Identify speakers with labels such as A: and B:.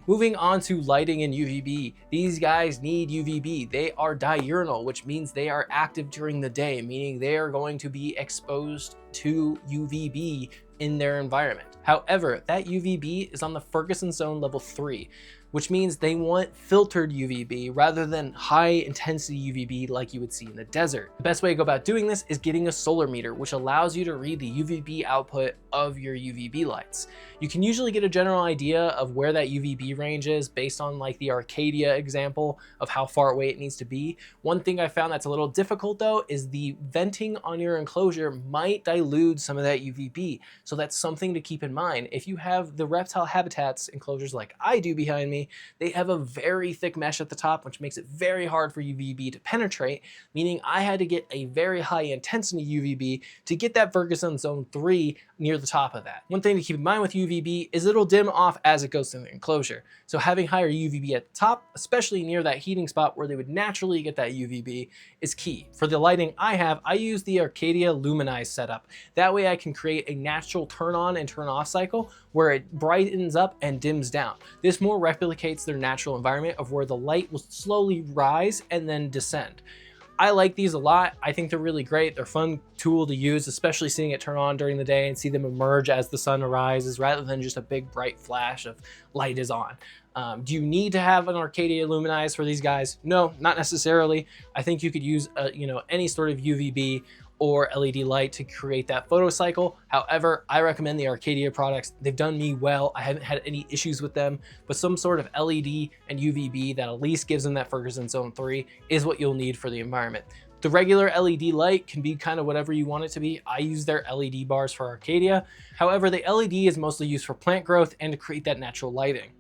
A: Moving on to lighting and UVB. These guys need UVB. They are diurnal, which means they are active during the day, meaning they are going to be exposed to UVB in their environment. However, that UVB is on the Ferguson zone level 3, which means they want filtered UVB rather than high intensity UVB like you would see in the desert. The best way to go about doing this is getting a solar meter, which allows you to read the UVB output of your UVB lights. You can usually get a general idea of where that UVB range is based on like the Arcadia example of how far away it needs to be. One thing I found that's a little difficult though is the venting on your enclosure might dilute some of that UVB. So that's something to keep in mind. If you have the reptile habitats enclosures like I do behind me, they have a very thick mesh at the top, which makes it very hard for UVB to penetrate, meaning I had to get a very high intensity UVB to get that Ferguson zone 3 near the top of that. One thing to keep in mind with UVB is it'll dim off as it goes through the enclosure. So having higher UVB at the top, especially near that heating spot where they would naturally get that UVB, is key. For the lighting I have, I use the Arcadia Luminize setup. That way I can create a natural turn on and turn off cycle where it brightens up and dims down. This more replicates their natural environment of where the light will slowly rise and then descend. I like these a lot. I think they're really great. They're a fun tool to use, especially seeing it turn on during the day and see them emerge as the sun arises rather than just a big bright flash of light is on. Do you need to have an Arcadia Luminize for these guys? No, not necessarily. I think you could use any sort of UVB or LED light to create that photo cycle. However, I recommend the Arcadia products. They've done me well. I haven't had any issues with them, but some sort of LED and UVB that at least gives them that Ferguson zone 3 is what you'll need for the environment. The regular LED light can be kind of whatever you want it to be. I use their LED bars for Arcadia. However, the LED is mostly used for plant growth and to create that natural lighting.